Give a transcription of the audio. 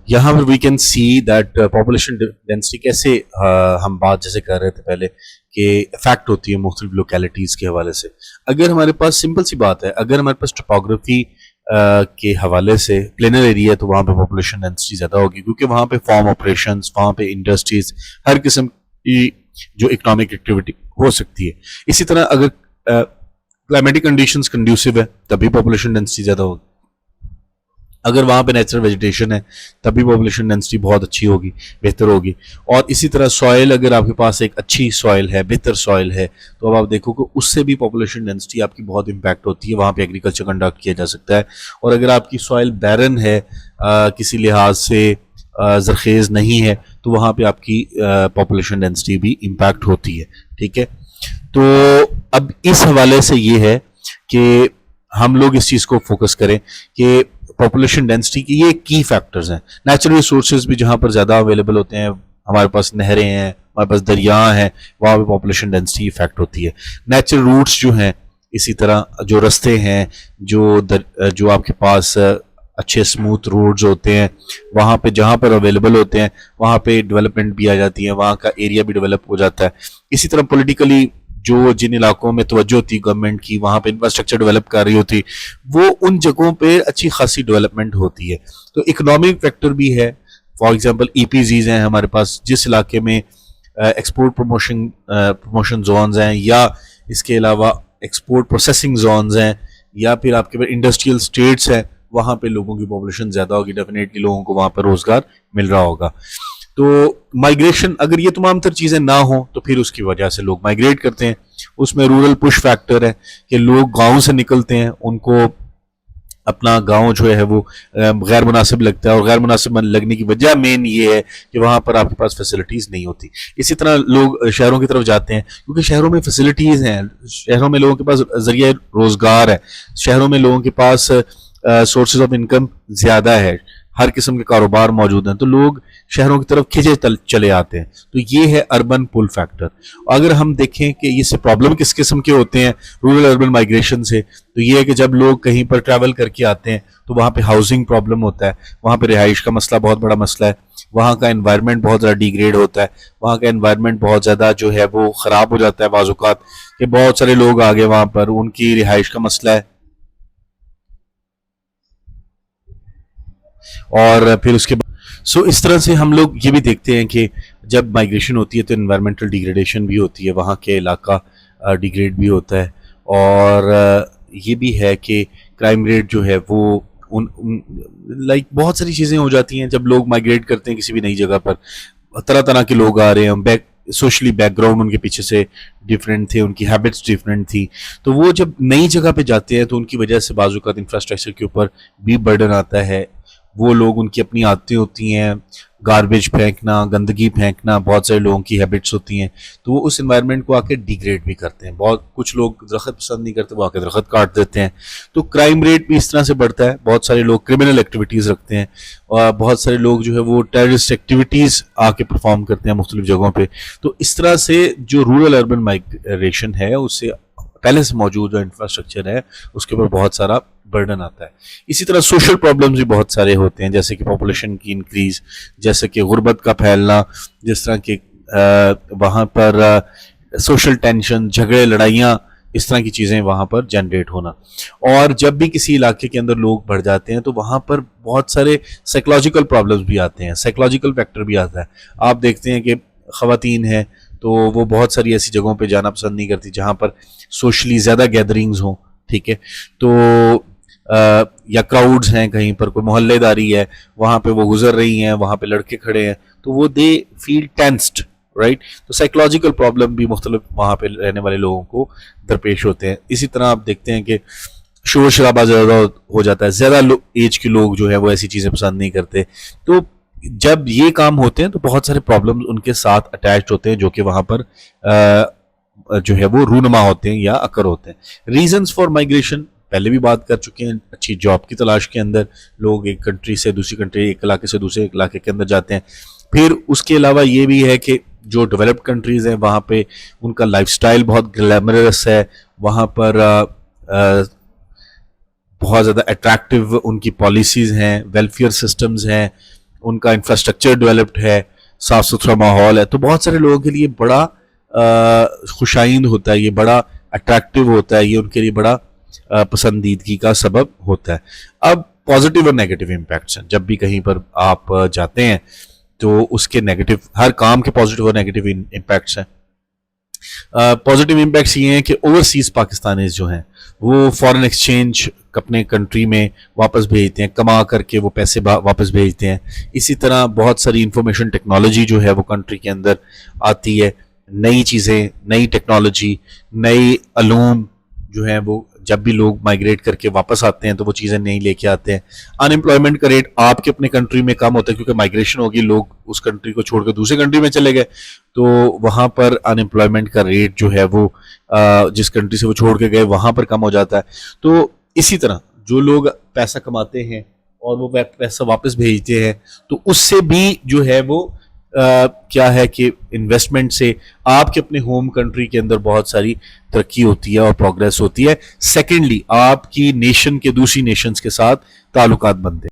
یہاں پر we can see that population density کیسے ہم بات جیسے کر رہے تھے پہلے کہ افیکٹ ہوتی ہے مختلف لوکیلٹیز کے حوالے سے. اگر ہمارے پاس سمپل سی بات ہے، اگر ہمارے پاس ٹوپوگرافی کے حوالے سے پلینر ایریا ہے تو وہاں پہ پاپولیشن ڈینسٹی زیادہ ہوگی، کیونکہ وہاں پہ فارم آپریشنز، وہاں پہ انڈسٹریز، ہر قسم کی جو اکنامک ایکٹیویٹی ہو سکتی ہے. اسی طرح اگر کلائمیٹک کنڈیشنز کنڈیوسو ہے تبھی پاپولیشن ڈینسٹی زیادہ ہوگی. اگر وہاں پہ نیچرل ویجیٹیشن ہے تبھی پاپولیشن ڈینسٹی بہت اچھی ہوگی، بہتر ہوگی. اور اسی طرح سوائل، اگر آپ کے پاس ایک اچھی سوائل ہے، بہتر سوائل ہے، تو اب آپ دیکھو کہ اس سے بھی پاپولیشن ڈینسٹی آپ کی بہت امپیکٹ ہوتی ہے، وہاں پہ ایگریکلچر کنڈکٹ کیا جا سکتا ہے. اور اگر آپ کی سوائل بیرن ہے، کسی لحاظ سے زرخیز نہیں ہے، تو وہاں پہ آپ کی پاپولیشن ڈینسٹی بھی امپیکٹ ہوتی ہے. ٹھیک ہے، تو اب اس حوالے سے یہ ہے کہ ہم لوگ اس چیز کو فوکس کریں کہ پاپولیشن ڈینسٹی کی یہ کی فیکٹرز ہیں. نیچرل ریسورسز بھی جہاں پر زیادہ اویلیبل ہوتے ہیں، ہمارے پاس نہریں ہیں، ہمارے پاس دریا ہیں، وہاں پہ پاپولیشن ڈینسٹی افیکٹ ہوتی ہے. نیچرل روٹس جو ہیں، اسی طرح جو رستے ہیں، جو آپ کے پاس اچھے اسموتھ روڈز ہوتے ہیں، وہاں پہ جہاں پر اویلیبل ہوتے ہیں وہاں پہ ڈیولپمنٹ بھی آ جاتی ہے، وہاں کا ایریا بھی ڈیولپ ہو جاتا ہے. اسی طرح پولیٹیکلی جو جن علاقوں میں توجہ ہوتی گورنمنٹ کی، وہاں پہ انفراسٹرکچر ڈیولپ کر رہی ہوتی، وہ ان جگہوں پہ اچھی خاصی ڈیولپمنٹ ہوتی ہے. تو اکنامک فیکٹر بھی ہے. فار ایگزامپل ای پی زیز ہیں ہمارے پاس، جس علاقے میں ایکسپورٹ پروموشن زونز ہیں، یا اس کے علاوہ ایکسپورٹ پروسیسنگ زونز ہیں، یا پھر آپ کے پاس انڈسٹریل اسٹیٹس ہیں، وہاں پہ لوگوں کی پاپولیشن زیادہ ہوگی، ڈیفینیٹلی لوگوں کو وہاں پہ روزگار مل رہا ہوگا. تو مائیگریشن، اگر یہ تمام تر چیزیں نہ ہوں تو پھر اس کی وجہ سے لوگ مائیگریٹ کرتے ہیں. اس میں رورل پش فیکٹر ہے کہ لوگ گاؤں سے نکلتے ہیں، ان کو اپنا گاؤں جو ہے وہ غیر مناسب لگتا ہے، اور غیر مناسب لگنے کی وجہ مین یہ ہے کہ وہاں پر آپ کے پاس فیسلٹیز نہیں ہوتی. اسی طرح لوگ شہروں کی طرف جاتے ہیں کیونکہ شہروں میں فیسلٹیز ہیں، شہروں میں لوگوں کے پاس ذریعہ روزگار ہے، شہروں میں لوگوں کے پاس سورسز آف انکم زیادہ ہے، ہر قسم کے کاروبار موجود ہیں، تو لوگ شہروں کی طرف کھینچے چلے آتے ہیں. تو یہ ہے اربن پل فیکٹر. اگر ہم دیکھیں کہ یہ سے پرابلم کس قسم کے ہوتے ہیں رورل اربن مائیگریشن سے، تو یہ ہے کہ جب لوگ کہیں پر ٹریول کر کے آتے ہیں تو وہاں پہ ہاؤسنگ پرابلم ہوتا ہے، وہاں پہ رہائش کا مسئلہ بہت بڑا مسئلہ ہے، وہاں کا انوائرمنٹ بہت زیادہ ڈیگریڈ ہوتا ہے، وہاں کا انوائرمنٹ بہت زیادہ جو ہے وہ خراب ہو جاتا ہے بعض اوقات، کہ بہت سارے لوگ آگے وہاں پر ان کی رہائش کا مسئلہ ہے. اور پھر اس کے بعد اس طرح سے ہم لوگ یہ بھی دیکھتے ہیں کہ جب مائیگریشن ہوتی ہے تو انوائرمنٹل ڈیگریڈیشن بھی ہوتی ہے، وہاں کے علاقہ ڈیگریڈ بھی ہوتا ہے. اور یہ بھی ہے کہ کرائم ریٹ جو ہے وہ لائک بہت ساری چیزیں ہو جاتی ہیں جب لوگ مائیگریٹ کرتے ہیں کسی بھی نئی جگہ پر. طرح طرح کے لوگ آ رہے ہیں، سوشلی بیک گراؤنڈ ان کے پیچھے سے ڈفرینٹ تھے، ان کی ہیبٹس ڈفرینٹ تھی، تو وہ جب نئی جگہ پہ جاتے ہیں تو ان کی وجہ سے بعض اوقات انفراسٹرکچر کے اوپر بھی برڈن آتا ہے. وہ لوگ، ان کی اپنی عادتیں ہوتی ہیں، گاربیج پھینکنا، گندگی پھینکنا، بہت سارے لوگوں کی ہیبٹس ہوتی ہیں، تو وہ اس انوائرمنٹ کو آ کے ڈیگریڈ بھی کرتے ہیں. کچھ لوگ درخت پسند نہیں کرتے، وہ آ کے درخت کاٹ دیتے ہیں. تو کرائم ریٹ بھی اس طرح سے بڑھتا ہے. بہت سارے لوگ کرمنل ایکٹیویٹیز رکھتے ہیں، اور بہت سارے لوگ جو ہے وہ ٹیررسٹ ایکٹیویٹیز آ کے پرفارم کرتے ہیں مختلف جگہوں پہ. تو اس طرح سے جو رورل اربن مائیگریشن ہے، اس سے پہلے سے موجود جو انفراسٹرکچر ہے اس کے اوپر بہت سارا برڈن آتا ہے. اسی طرح سوشل پرابلمز بھی بہت سارے ہوتے ہیں، جیسے کہ پاپولیشن کی انکریز، جیسے کہ غربت کا پھیلنا، جس طرح کہ وہاں پر سوشل ٹینشن، جھگڑے، لڑائیاں، اس طرح کی چیزیں وہاں پر جنریٹ ہونا. اور جب بھی کسی علاقے کے اندر لوگ بڑھ جاتے ہیں تو وہاں پر بہت سارے سائیکولوجیکل پرابلمز بھی آتے ہیں، سائیکولوجیکل فیکٹر بھی آتا ہے. آپ دیکھتے ہیں کہ خواتین ہیں تو وہ بہت ساری ایسی جگہوں پہ جانا پسند نہیں کرتی جہاں پر سوشلی زیادہ گیدرنگز ہوں. ٹھیک ہے، تو یا کراؤڈز ہیں، کہیں پر کوئی محلے داری ہے، وہاں پہ وہ گزر رہی ہیں، وہاں پہ لڑکے کھڑے ہیں، تو وہ دے فیل ٹینسڈ، رائٹ. تو سائیکولوجیکل پرابلم بھی مختلف وہاں پہ رہنے والے لوگوں کو درپیش ہوتے ہیں. اسی طرح آپ دیکھتے ہیں کہ شور شرابہ زیادہ ہو جاتا ہے، زیادہ ایج کے لوگ جو ہے وہ ایسی چیزیں پسند نہیں کرتے. تو جب یہ کام ہوتے ہیں تو بہت سارے پرابلمز ان کے ساتھ اٹیچڈ ہوتے ہیں جو کہ وہاں پر جو ہے وہ رونما ہوتے ہیں یا اکر ہوتے ہیں. ریزنز فار مائیگریشن پہلے بھی بات کر چکے ہیں. اچھی جاب کی تلاش کے اندر لوگ ایک کنٹری سے دوسری کنٹری، ایک علاقے سے دوسرے علاقے کے اندر جاتے ہیں. پھر اس کے علاوہ یہ بھی ہے کہ جو ڈیولپڈ کنٹریز ہیں وہاں پہ ان کا لائف سٹائل بہت گلیمرس ہے، وہاں پر بہت زیادہ اٹریکٹیو ان کی پالیسیز ہیں، ویلفیئر سسٹمز ہیں، ان کا انفراسٹرکچر ڈیولپڈ ہے, صاف ستھرا ماحول ہے, تو بہت سارے لوگوں کے لیے بڑا خوشائند ہوتا ہے, یہ بڑا اٹریکٹیو ہوتا ہے, یہ ان کے لیے بڑا پسندیدگی کا سبب ہوتا ہے. اب پازیٹیو اور نیگیٹو امپیکٹس ہیں. جب بھی کہیں پر آپ جاتے ہیں تو اس کے نیگیٹو, ہر کام کے پازیٹیو اور نیگیٹو امپیکٹس ہیں. پازیٹیو امپیکٹس یہ ہیں کہ اوورسیز پاکستانیز جو ہیں وہ فارن ایکسچینج اپنے کنٹری میں واپس بھیجتے ہیں, کما کر کے وہ پیسے واپس بھیجتے ہیں. اسی طرح بہت ساری انفارمیشن ٹیکنالوجی جو ہے وہ کنٹری کے اندر آتی ہے, نئی چیزیں, نئی ٹیکنالوجی, نئی علوم جو ہیں وہ جب بھی لوگ مائگریٹ کر کے واپس آتے ہیں تو وہ چیزیں نہیں لے کے آتے ہیں. ان امپلائمنٹ کا ریٹ آپ کے اپنے کنٹری میں کم ہوتا ہے کیونکہ مائگریشن ہوگی, لوگ اس کنٹری کو چھوڑ کے دوسرے کنٹری میں چلے گئے, تو وہاں پر ان امپلائمنٹ کا ریٹ جو ہے وہ جس کنٹری سے وہ چھوڑ کے گئے وہاں پر کم ہو جاتا ہے. تو اسی طرح جو لوگ پیسہ کماتے ہیں اور وہ پیسہ واپس بھیجتے ہیں تو اس سے بھی جو ہے وہ کیا ہے کہ انویسٹمنٹ سے آپ کے اپنے ہوم کنٹری کے اندر بہت ساری ترقی ہوتی ہے اور پروگریس ہوتی ہے. سیکنڈلی آپ کی نیشن کے دوسری نیشنز کے ساتھ تعلقات بنتے ہیں.